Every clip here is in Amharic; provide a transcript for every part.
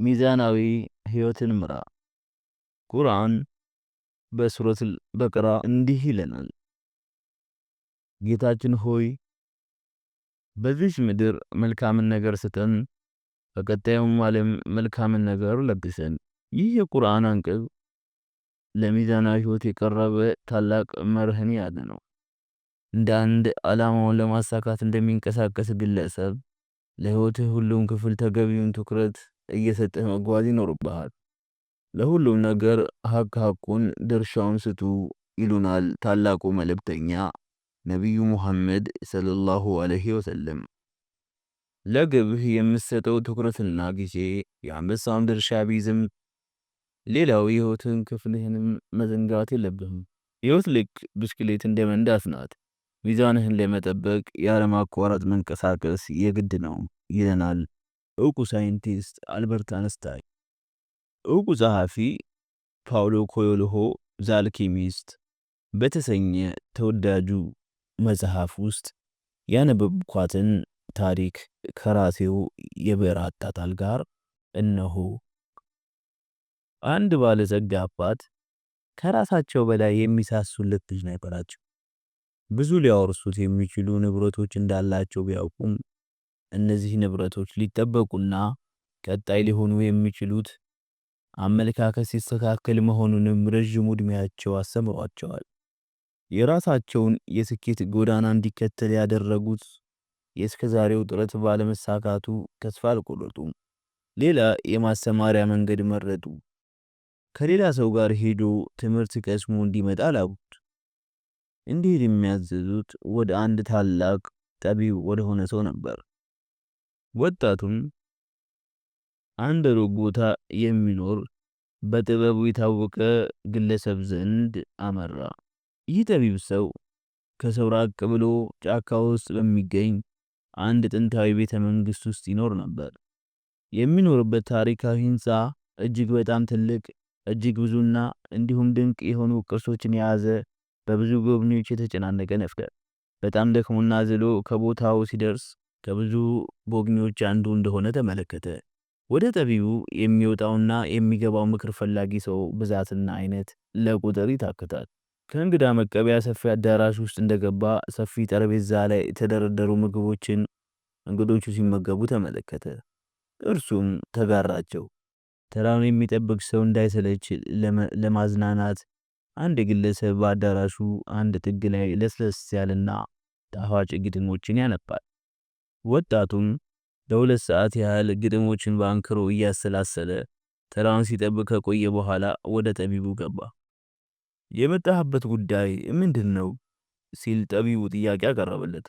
ሚዛናዊ ሕይወትን ምራ። ቁርአን በሱረቱል በቀራ እንዲህ ይለናል፣ ጌታችን ሆይ በዚች ምድር መልካምን ነገር ስጠን፣ በቀጣዩም ዓለም መልካምን ነገር ለግሰን። ይህ የቁርአን አንቀጽ ለሚዛናዊ ሕይወት የቀረበ ታላቅ መርህን ያዘ ነው። እንደ አንድ ዓላማውን ለማሳካት እንደሚንቀሳቀስ ግለሰብ ለሕይወትህ ሁሉም ክፍል ተገቢውን ትኩረት እየሰጠህ መጓዝ ይኖርብሃል። ለሁሉም ነገር ሐቁን ድርሻውን ስጡ ይሉናል ታላቁ መልእክተኛ ነቢዩ ሙሐመድ ሰለላሁ ዐለይሂ ወሰለም። ለግብህ የምትሰጠው ትኩረትና ጊዜ የአንበሳውን ድርሻ ቢይዝም ሌላው የሕይወትን ክፍልህንም መዘንጋት የለብህም። ሕይወት ልክ ብስክሌት እንደ መንዳት ናት። ሚዛንህን ለመጠበቅ ያለማቋረጥ መንቀሳቀስ የግድ ነው ይለናል ዕውቁ ሳይንቲስት አልበርት አንስታይን። ዕውቁ ጸሐፊ ፓውሎ ኮኤልሆ ዘ አልኬሚስት በተሰኘ ተወዳጁ መጽሐፍ ውስጥ ያነበብኳትን ታሪክ ከራሴው የብዕር አጣጣል ጋር እነሆ። አንድ ባለጸጋ አባት ከራሳቸው በላይ የሚሳሱለት ልጅ ነበራቸው። ብዙ ሊያወርሱት የሚችሉ ንብረቶች እንዳላቸው ቢያውቁም እነዚህ ንብረቶች ሊጠበቁና ቀጣይ ሊሆኑ የሚችሉት አመለካከት ሲስተካከል መሆኑንም ረጅም ዕድሜያቸው አስተምሯቸዋል። የራሳቸውን የስኬት ጎዳና እንዲከተል ያደረጉት የእስከዛሬው ጥረት ባለመሳካቱ ተስፋ አልቆረጡም። ሌላ የማስተማሪያ መንገድ መረጡ። ከሌላ ሰው ጋር ሄዶ ትምህርት ቀስሞ እንዲመጣ ላኩት። እንዲሄድ የሚያዘዙት ወደ አንድ ታላቅ ጠቢብ ወደሆነ ሰው ነበር። ወጣቱም አንድ ሩቅ ቦታ የሚኖር በጥበቡ የታወቀ ግለሰብ ዘንድ አመራ። ይህ ጠቢብ ሰው ከሰው ራቅ ብሎ ጫካ ውስጥ በሚገኝ አንድ ጥንታዊ ቤተ መንግስት ውስጥ ይኖር ነበር። የሚኖርበት ታሪካዊ ህንፃ እጅግ በጣም ትልቅ፣ እጅግ ብዙና እንዲሁም ድንቅ የሆኑ ቅርሶችን የያዘ በብዙ ጎብኚዎች የተጨናነቀ ነበር። በጣም ደክሞና ዝሎ ከቦታው ሲደርስ ከብዙ ጎብኚዎች አንዱ እንደሆነ ተመለከተ። ወደ ጠቢቡ የሚወጣውና የሚገባው ምክር ፈላጊ ሰው ብዛትና አይነት ለቁጥር ይታክታል። ከእንግዳ መቀበያ ሰፊ አዳራሽ ውስጥ እንደገባ ሰፊ ጠረጴዛ ላይ የተደረደሩ ምግቦችን እንግዶቹ ሲመገቡ ተመለከተ። እርሱም ተጋራቸው። ተራውን የሚጠብቅ ሰው እንዳይሰለች ለማዝናናት አንድ ግለሰብ በአዳራሹ አንድ ጥግ ላይ ለስለስ ያለና ጣፋጭ ግጥሞችን ያነባል። ወጣቱም ለ2 ሰዓት ያህል ግጥሞችን በአንክሮ እያሰላሰለ ተራውን ሲጠብቅ ከቆየ በኋላ ወደ ጠቢቡ ገባ። የመጣህበት ጉዳይ ምንድነው? ሲል ጠቢቡ ጥያቄ አቀረበለት።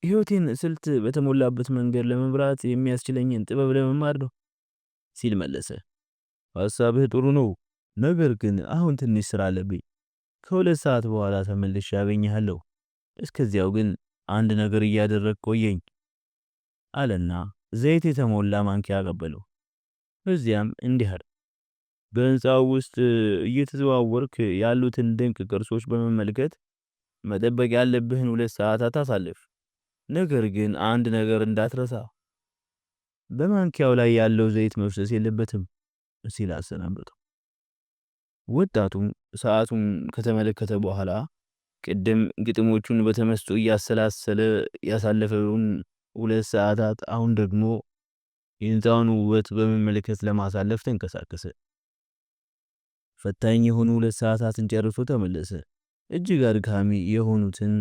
ሕይወቴን ስልት በተሞላበት መንገድ ለመምራት የሚያስችለኝን ጥበብ ለመማር ነው ሲል መለሰ። ሐሳብህ ጥሩ ነው፣ ነገር ግን አሁን ትንሽ ስራ አለብኝ። ከ2 ሰዓት በኋላ ተመልሼ አገኝሃለሁ። እስከዚያው ግን አንድ ነገር እያደረግ ቆየኝ አለና ዘይት የተሞላ ማንኪያ አቀበለው። እዚያም እንዲህ አለ፣ በህንፃው ውስጥ እየተዘዋወርክ ያሉትን ድንቅ ቅርሶች በመመልከት መጠበቅ ያለብህን 2 ሰዓታት አሳልፍ። ነገር ግን አንድ ነገር እንዳትረሳ፣ በማንኪያው ላይ ያለው ዘይት መፍሰስ የለበትም ሲል አሰናበተው። ወጣቱም ሰዓቱን ከተመለከተ በኋላ ቅድም ግጥሞቹን በተመስጦ እያሰላሰለ ያሳለፈውን 2 ሰዓታት አሁን ደግሞ የህንፃውን ውበት በመመልከት ለማሳለፍ ተንቀሳቀሰ። ፈታኝ የሆኑ 2 ሰዓታትን ጨርሶ ተመለሰ። እጅግ አድካሚ የሆኑትን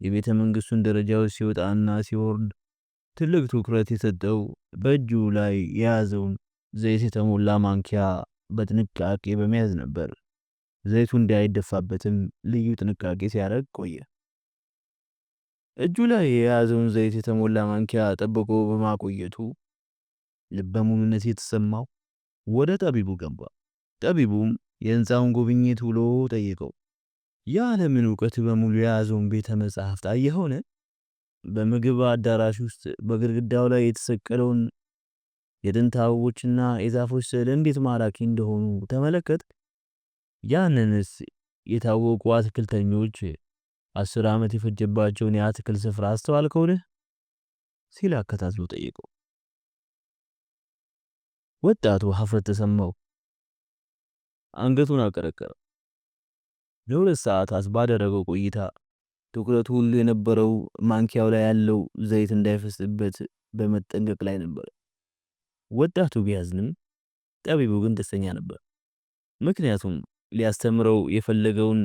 የቤተ መንግስቱን ደረጃዎች ሲወጣና ሲወርድ ትልቅ ትኩረት የሰጠው በእጁ ላይ የያዘውን ዘይት የተሞላ ማንኪያ በጥንቃቄ በመያዝ ነበር። ዘይቱ እንዳይደፋበትም ልዩ ጥንቃቄ ሲያደርግ ቆየ። እጁ ላይ የያዘውን ዘይት የተሞላ ማንኪያ ጠብቆ በማቆየቱ ልበ ሙሉነት የተሰማው ወደ ጠቢቡ ገባ። ጠቢቡም የህንፃውን ጉብኝት ውሎ ጠየቀው። የዓለምን ዕውቀት በሙሉ የያዘውን ቤተ መጻሕፍት አየኸውን? በምግብ አዳራሽ ውስጥ በግድግዳው ላይ የተሰቀለውን የጥንት አበቦችና የዛፎች ስዕል እንዴት ማራኪ እንደሆኑ ተመለከት? ያንንስ የታወቁ አትክልተኞች 10 ዓመት የፈጀባቸውን የአትክልት ስፍራ አስተዋልከውን? ሲል አከታትሎ ጠየቀው። ወጣቱ ሀፍረት ተሰማው። አንገቱን አቀረቀረ። ለ2 ሰዓታት ባደረገው ቆይታ ትኩረቱ ሁሉ የነበረው ማንኪያው ላይ ያለው ዘይት እንዳይፈስበት በመጠንቀቅ ላይ ነበር። ወጣቱ ቢያዝንም ጠቢቡ ግን ደስተኛ ነበር። ምክንያቱም ሊያስተምረው የፈለገውን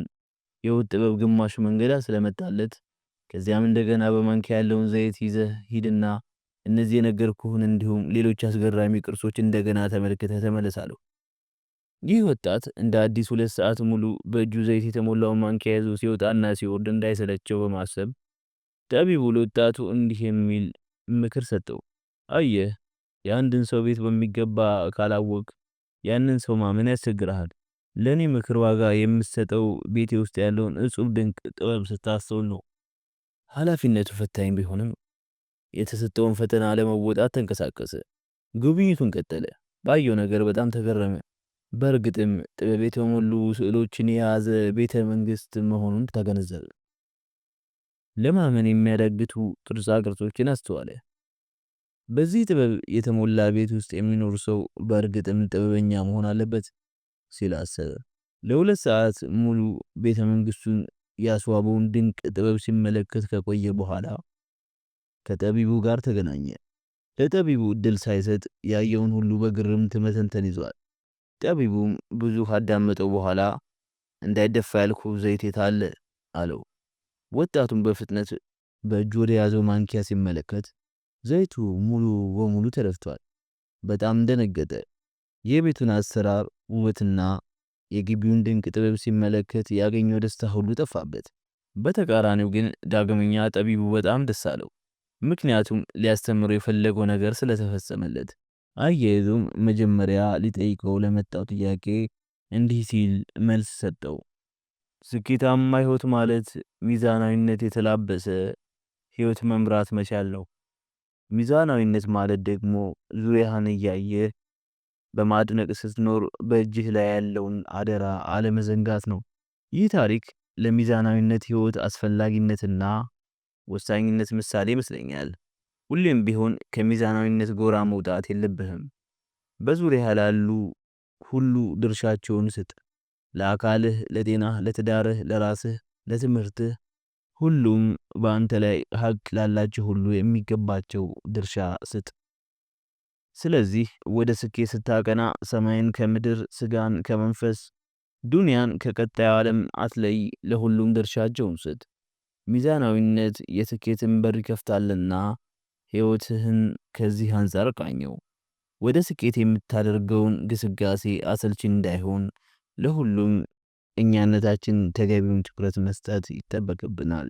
የውጥ ጥበብ ግማሽ መንገድ ስለመጣለት። ከዚያም እንደገና በማንኪያ ያለውን ዘይት ይዘህ ሂድና እነዚህ የነገርኩህን እንዲሁም ሌሎች አስገራሚ ቅርሶች እንደገና ተመልክተህ ተመለስ አለው። ይህ ወጣት እንደ አዲስ 2 ሰዓት ሙሉ በእጁ ዘይት የተሞላውን ማንኪያ ይዞ ሲወጣና ሲወርድ እንዳይሰለቸው በማሰብ ጠቢቡ ለወጣቱ እንዲህ የሚል ምክር ሰጠው። አየህ፣ የአንድን ሰው ቤት በሚገባ ካላወቅ ያንን ሰው ማመን ያስቸግርሃል። ለኔ ምክር ዋጋ የምሰጠው ቤቴ ውስጥ ያለውን እጹብ ድንቅ ጥበብ ስታስተውል ነው። ኃላፊነቱ ፈታኝ ቢሆንም የተሰጠውን ፈተና ለመወጣት ተንቀሳቀሰ። ጉብኝቱን ቀጠለ። ባየው ነገር በጣም ተገረመ። በእርግጥም ጥበብ የተሞሉ ስዕሎችን የያዘ ቤተ መንግስት መሆኑን ተገነዘበ። ለማመን የሚያዳግቱ ቅርጻ ቅርጾችን አስተዋለ። በዚህ ጥበብ የተሞላ ቤት ውስጥ የሚኖር ሰው በእርግጥም ጥበበኛ መሆን አለበት ሲል አሰበ። ለ2 ሰዓት ሙሉ ቤተ መንግስቱን ያስዋበውን ድንቅ ጥበብ ሲመለከት ከቆየ በኋላ ከጠቢቡ ጋር ተገናኘ። ለጠቢቡ እድል ሳይሰጥ ያየውን ሁሉ በግርምት መተንተን ይዟል። ጠቢቡም ብዙ ካዳመጠው በኋላ እንዳይደፋ ያልኩ ዘይት የት አለ አለው። ወጣቱም በፍጥነት በእጁ ወደ ያዘው ማንኪያ ሲመለከት ዘይቱ ሙሉ በሙሉ ተደፍቷል። በጣም ደነገጠ። የቤቱን አሰራር ውበትና የግቢውን ድንቅ ጥበብ ሲመለከት ያገኘው ደስታ ሁሉ ጠፋበት። በተቃራኒው ግን ዳግመኛ ጠቢቡ በጣም ደስ አለው። ምክንያቱም ሊያስተምረው የፈለገው ነገር ስለተፈጸመለት። አያይዞም መጀመሪያ ሊጠይቀው ለመጣው ጥያቄ እንዲህ ሲል መልስ ሰጠው። ስኬታማ ህይወት ማለት ሚዛናዊነት የተላበሰ ህይወት መምራት መቻል ነው። ሚዛናዊነት ማለት ደግሞ ዙሪያህን እያየህ በማድነቅ ስትኖር በእጅህ ላይ ያለውን አደራ አለመዘንጋት ነው። ይህ ታሪክ ለሚዛናዊነት ህይወት አስፈላጊነትና ወሳኝነት ምሳሌ ይመስለኛል። ሁሌም ቢሆን ከሚዛናዊነት ጎራ መውጣት የለብህም። በዙሪያ ላሉ ሁሉ ድርሻቸውን ስጥ። ለአካልህ፣ ለጤናህ፣ ለትዳርህ፣ ለራስህ፣ ለትምህርትህ፣ ሁሉም በአንተ ላይ ሀቅ ላላቸው ሁሉ የሚገባቸው ድርሻ ስጥ። ስለዚህ ወደ ስኬት ስታቀና ሰማይን ከምድር፣ ስጋን ከመንፈስ፣ ዱንያን ከቀጣዩ ዓለም አትለይ። ለሁሉም ድርሻቸውን ስጥ። ሚዛናዊነት የስኬትን በር ይከፍታልና ህይወትህን ከዚህ አንጻር ቃኘው። ወደ ስኬት የምታደርገውን ግስጋሴ አሰልቺ እንዳይሆን ለሁሉም እኛነታችን ተገቢውን ትኩረት መስጠት ይጠበቅብናል።